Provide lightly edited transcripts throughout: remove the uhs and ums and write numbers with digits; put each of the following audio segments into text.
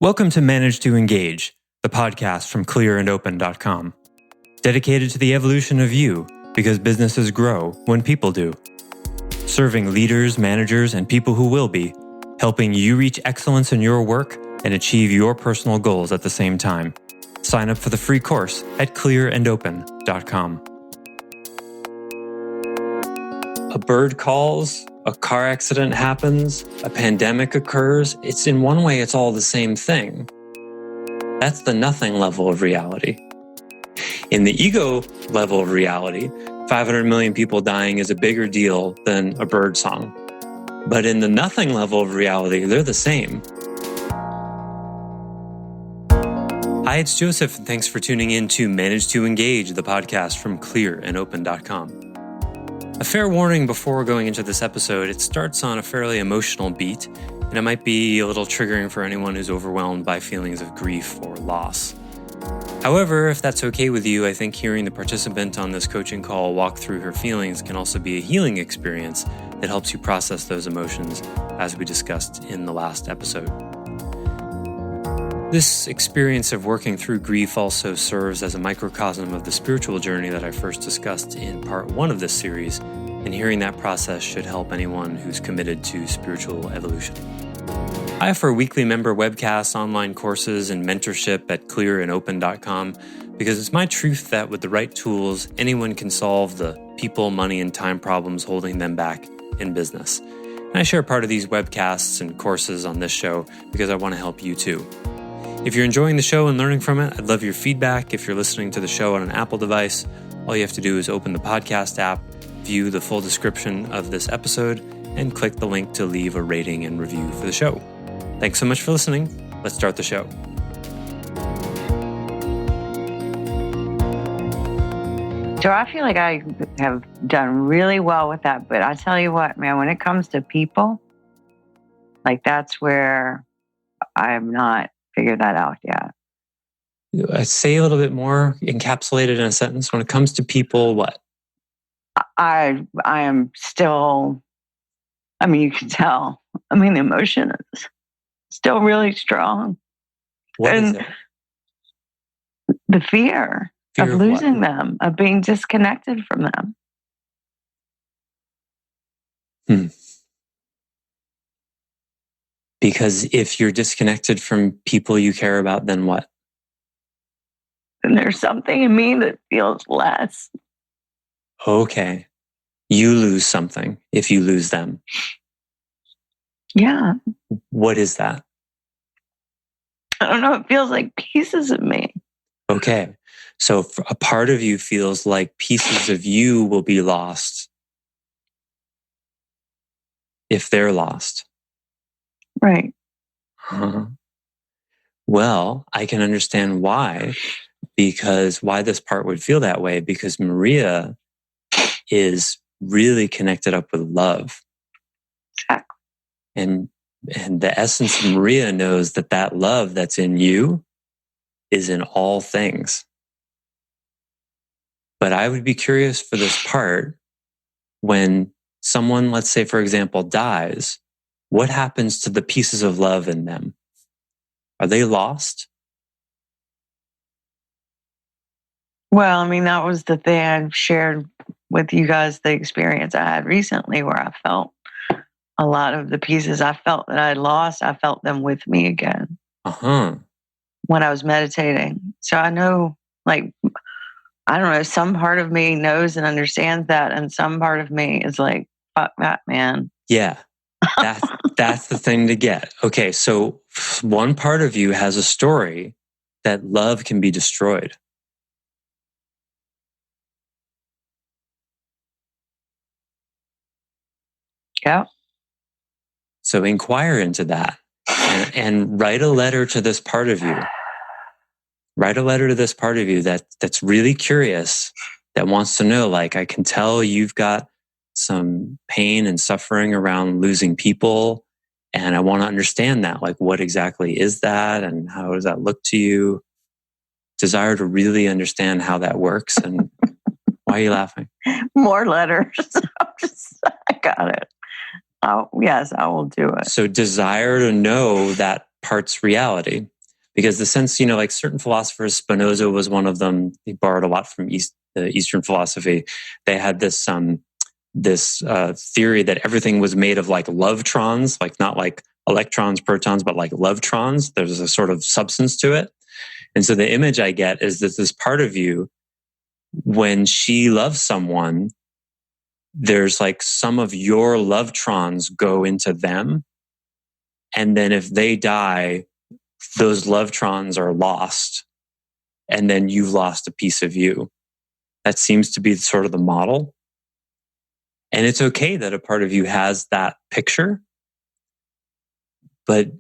Welcome to Manage to Engage, the podcast from clearandopen.com. Dedicated to the evolution of you, because businesses grow when people do. Serving leaders, managers, and people who will be, helping you reach excellence in your work and achieve your personal goals at the same time. Sign up for the free course at clearandopen.com. A bird calls, a car accident happens, a pandemic occurs. In one way, it's all the same thing. That's the nothing level of reality. In the ego level of reality, 500 million people dying is a bigger deal than a bird song. But in the nothing level of reality, they're the same. Hi, it's Joseph, and thanks for tuning in to Manage to Engage, the podcast from clearandopen.com. A fair warning before going into this episode, it starts on a fairly emotional beat, and it might be a little triggering for anyone who's overwhelmed by feelings of grief or loss. However, if that's okay with you, I think hearing the participant on this coaching call walk through her feelings can also be a healing experience that helps you process those emotions, as we discussed in the last episode. This experience of working through grief also serves as a microcosm of the spiritual journey that I first discussed in part 1 of this series, and hearing that process should help anyone who's committed to spiritual evolution. I offer weekly member webcasts, online courses, and mentorship at clearandopen.com because it's my truth that with the right tools, anyone can solve the people, money, and time problems holding them back in business. And I share part of these webcasts and courses on this show because I want to help you too. If you're enjoying the show and learning from it, I'd love your feedback. If you're listening to the show on an Apple device, all you have to do is open the podcast app, view the full description of this episode, and click the link to leave a rating and review for the show. Thanks so much for listening. Let's start the show. So I feel like I have done really well with that. But I tell you what, man, when it comes to people, like that's where I have not figured that out yet. Say a little bit more, encapsulated in a sentence. When it comes to people, what? I am still, you can tell. The emotion is still really strong. What and is it? The fear of losing them, of being disconnected from them. Because if you're disconnected from people you care about, then what? And there's something in me that feels less. Okay. You lose something if you lose them. Yeah. What is that? I don't know. It feels like pieces of me. Okay. So a part of you feels like pieces of you will be lost if they're lost. Right. Well, I can understand why this part would feel that way, because Maria is really connected up with love. Exactly. And the essence of Maria knows that love that's in you is in all things. But I would be curious for this part when someone, let's say, for example, dies. What happens to the pieces of love in them? Are they lost? Well, that was the thing I shared with you guys, the experience I had recently where I felt a lot of the pieces I felt that I lost, I felt them with me again. When I was meditating. So I know, I don't know, some part of me knows and understands that, and some part of me is like, fuck that, man. Yeah. That's the thing to get. Okay, so one part of you has a story that love can be destroyed. Yeah. So inquire into that and write a letter to this part of you. Write a letter to this part of you that's really curious, that wants to know, I can tell you've got some pain and suffering around losing people. And I want to understand that. What exactly is that? And how does that look to you? Desire to really understand how that works. And why are you laughing? More letters. I got it. Oh, yes, I will do it. So desire to know that part's reality. Because the sense, like certain philosophers, Spinoza was one of them. He borrowed a lot from Eastern philosophy. They had this theory that everything was made of like lovetrons, like not like electrons, protons, but like lovetrons. There's a sort of substance to it. And so the image I get is that this part of you, when she loves someone, there's like some of your lovetrons go into them. And then if they die, those lovetrons are lost. And then you've lost a piece of you. That seems to be sort of the model. And it's okay that a part of you has that picture, but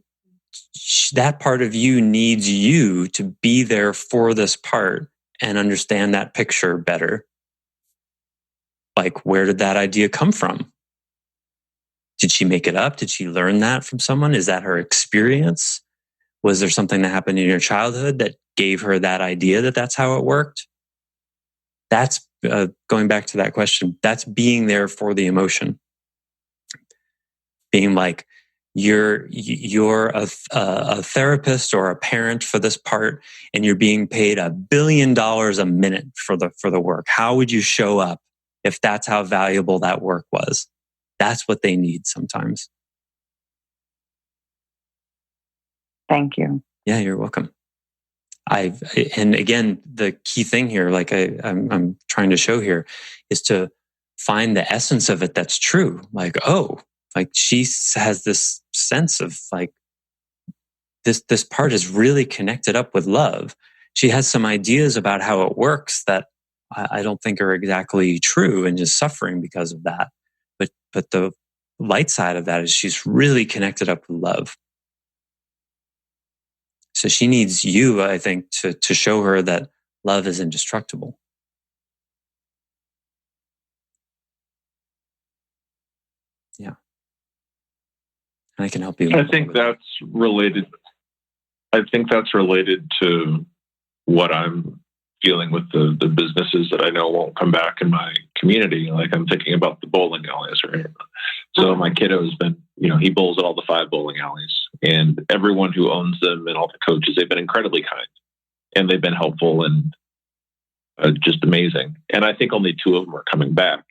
that part of you needs you to be there for this part and understand that picture better. Like, where did that idea come from? Did she make it up? Did she learn that from someone? Is that her experience? Was there something that happened in your childhood that gave her that idea that that's how it worked? That's going back to that question. That's being there for the emotion. Being like, you're a therapist or a parent for this part, and you're being paid $1 billion a minute for the work. How would you show up if that's how valuable that work was? That's what they need sometimes. Thank you. Yeah, you're welcome. And again, the key thing here, like I'm trying to show here, is to find the essence of it that's true. Like, oh, like she has this sense of like this part is really connected up with love. She has some ideas about how it works that I don't think are exactly true, and just suffering because of that. But the light side of that is she's really connected up with love. So she needs you, I think, to show her that love is indestructible. Yeah. And I can help you. I think that's related. I think that's related to what I'm feeling with the businesses that I know won't come back in my community. Like, I'm thinking about the bowling alleys, right? So my kiddo's been, he bowls at all the 5 bowling alleys, and everyone who owns them and all the coaches, they've been incredibly kind, and they've been helpful and just amazing. And I think only 2 of them are coming back.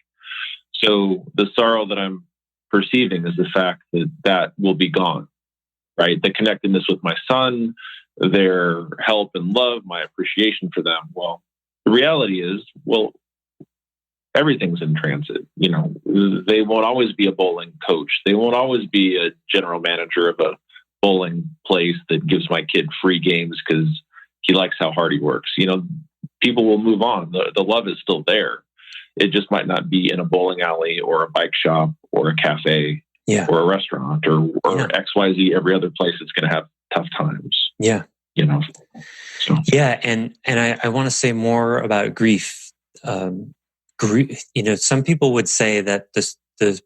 So the sorrow that I'm perceiving is the fact that will be gone, right? The connectedness with my son, their help and love, my appreciation for them. Well, the reality is, everything's in transit. They won't always be a bowling coach. They won't always be a general manager of a bowling place that gives my kid free games because he likes how hard he works. People will move on. The love is still there. It just might not be in a bowling alley or a bike shop or a cafe or a restaurant or XYZ, every other place that's going to have tough times. Yeah. So. Yeah. And I want to say more about grief. Grief, some people would say that the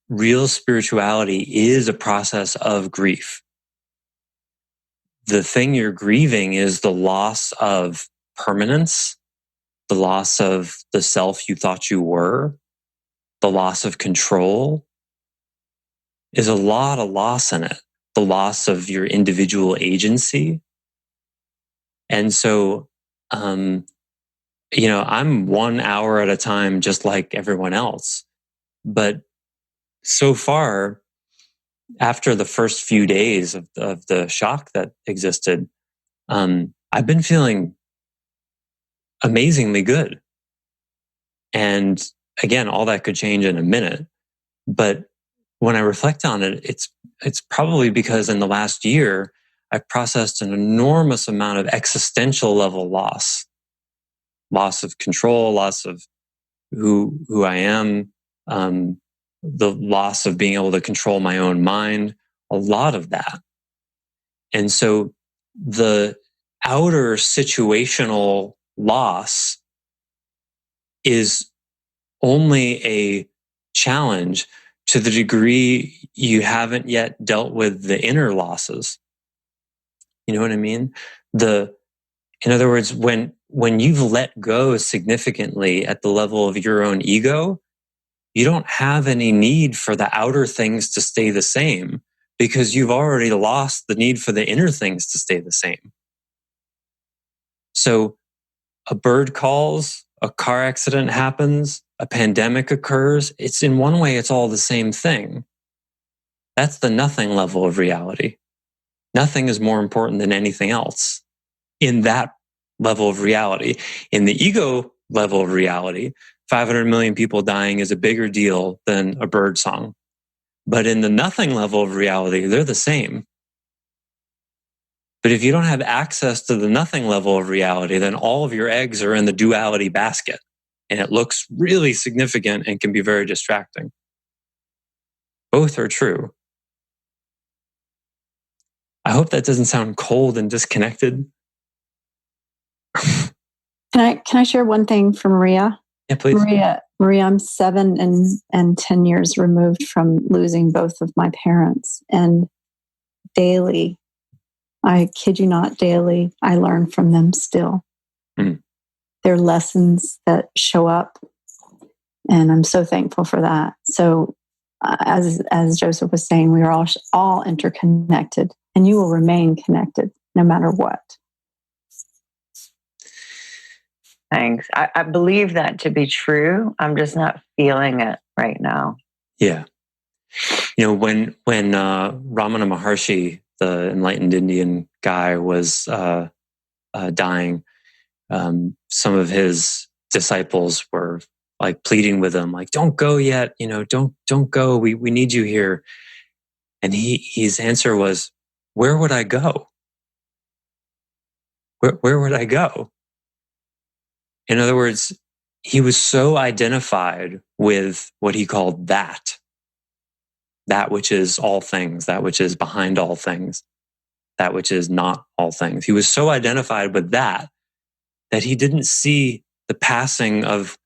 real spirituality is a process of grief. The thing you're grieving is the loss of permanence, the loss of the self you thought you were, the loss of control. Is a lot of loss in it. The loss of your individual agency. And so, I'm 1 hour at a time, just like everyone else. But so far, after the first few days of the shock that existed, I've been feeling amazingly good. And again, all that could change in a minute. But when I reflect on it, it's probably because in the last year, I've processed an enormous amount of existential level loss of control, loss of who I am, the loss of being able to control my own mind, a lot of that. And so the outer situational loss is only a challenge to the degree you haven't yet dealt with the inner losses. You know what I mean? In other words, when you've let go significantly at the level of your own ego, you don't have any need for the outer things to stay the same because you've already lost the need for the inner things to stay the same. So a bird calls, a car accident happens, a pandemic occurs. It's in one way, it's all the same thing. That's the nothing level of reality. Nothing is more important than anything else in that level of reality. In the ego level of reality, 500 million people dying is a bigger deal than a bird song. But in the nothing level of reality, they're the same. But if you don't have access to the nothing level of reality, then all of your eggs are in the duality basket. And it looks really significant and can be very distracting. Both are true. I hope that doesn't sound cold and disconnected. Can I share one thing for Maria? Yeah, please. Maria, I'm 7 and 10 years removed from losing both of my parents. And daily, I kid you not, daily, I learn from them still. Mm. They're lessons that show up. And I'm so thankful for that. So as Joseph was saying, we are all interconnected, and you will remain connected no matter what. Thanks. I believe that to be true. I'm just not feeling it right now. Yeah. You know, when Ramana Maharshi, the enlightened Indian guy, was dying, some of his disciples were like pleading with him, like, "Don't go yet. You know, don't go. We need you here." And his answer was, "Where would I go? Where would I go?" In other words, he was so identified with what he called that which is all things, that which is behind all things, that which is not all things. He was so identified with that he didn't see the passing of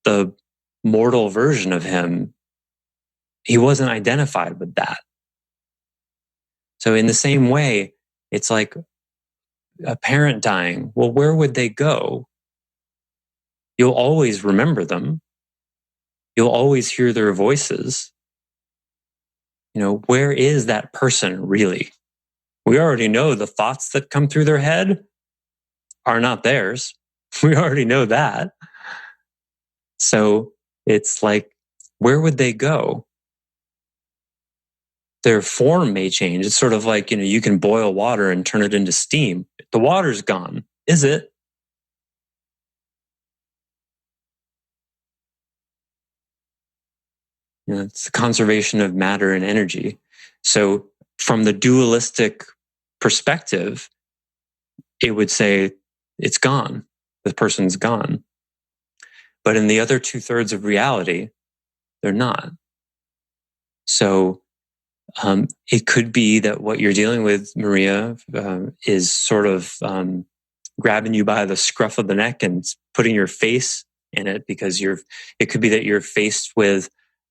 the mortal version of him. He wasn't identified with that. So in the same way, it's like a parent dying. Well, where would they go? You'll always remember them. You'll always hear their voices. You know, where is that person really? We already know the thoughts that come through their head are not theirs. We already know that. So it's like, where would they go? Their form may change. It's sort of like, you know, you can boil water and turn it into steam. The water's gone. Is it? You know, it's the conservation of matter and energy. So from the dualistic perspective, it would say it's gone. The person's gone. But in the other 2/3 of reality, they're not. So it could be that what you're dealing with, Maria, is sort of grabbing you by the scruff of the neck and putting your face in it, because it could be that you're faced with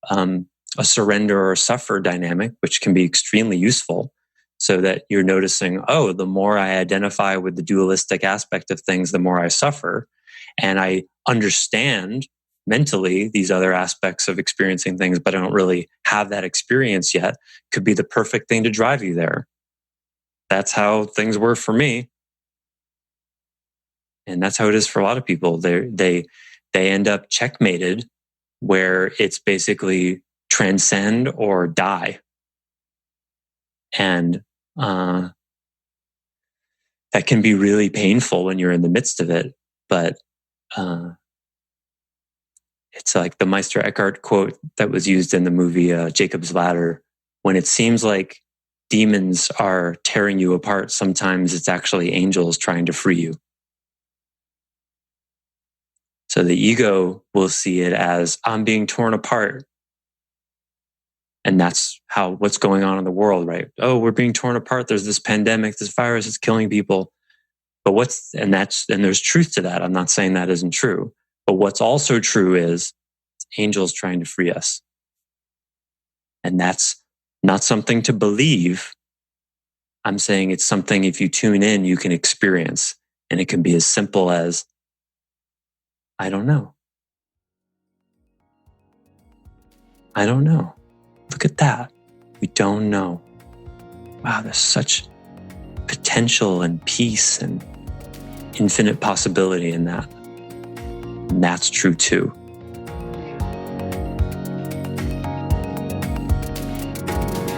a surrender or a suffer dynamic, which can be extremely useful, so that you're noticing, oh, the more I identify with the dualistic aspect of things, the more I suffer. And I understand mentally these other aspects of experiencing things, but I don't really have that experience yet. Could be the perfect thing to drive you there. That's how things were for me. And that's how it is for a lot of people. They end up checkmated, where it's basically transcend or die. And that can be really painful when you're in the midst of it. But it's like the Meister Eckhart quote that was used in the movie Jacob's Ladder. When it seems like demons are tearing you apart, sometimes it's actually angels trying to free you. So the ego will see it as, I'm being torn apart. And that's what's going on in the world, right? Oh, we're being torn apart. There's this pandemic, this virus is killing people. But and there's truth to that. I'm not saying that isn't true. But what's also true is angels trying to free us. And that's not something to believe. I'm saying it's something, if you tune in, you can experience. And it can be as simple as, I don't know. I don't know. Look at that. We don't know. Wow, there's such potential and peace and infinite possibility in that. And that's true too.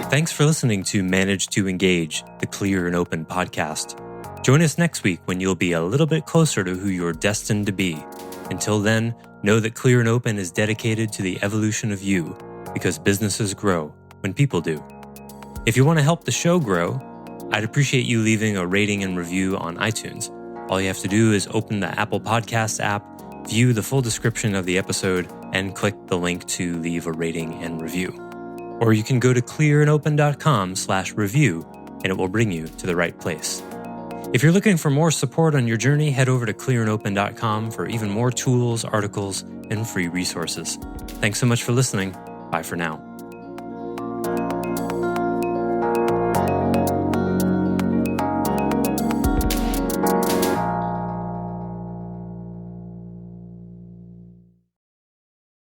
Thanks for listening to Manage to Engage, the Clear and Open podcast. Join us next week when you'll be a little bit closer to who you're destined to be. Until then, know that Clear and Open is dedicated to the evolution of you, because businesses grow when people do. If you want to help the show grow, I'd appreciate you leaving a rating and review on iTunes. All you have to do is open the Apple Podcasts app, view the full description of the episode, and click the link to leave a rating and review. Or you can go to clearandopen.com/review and it will bring you to the right place. If you're looking for more support on your journey, head over to clearandopen.com for even more tools, articles, and free resources. Thanks so much for listening. Bye for now.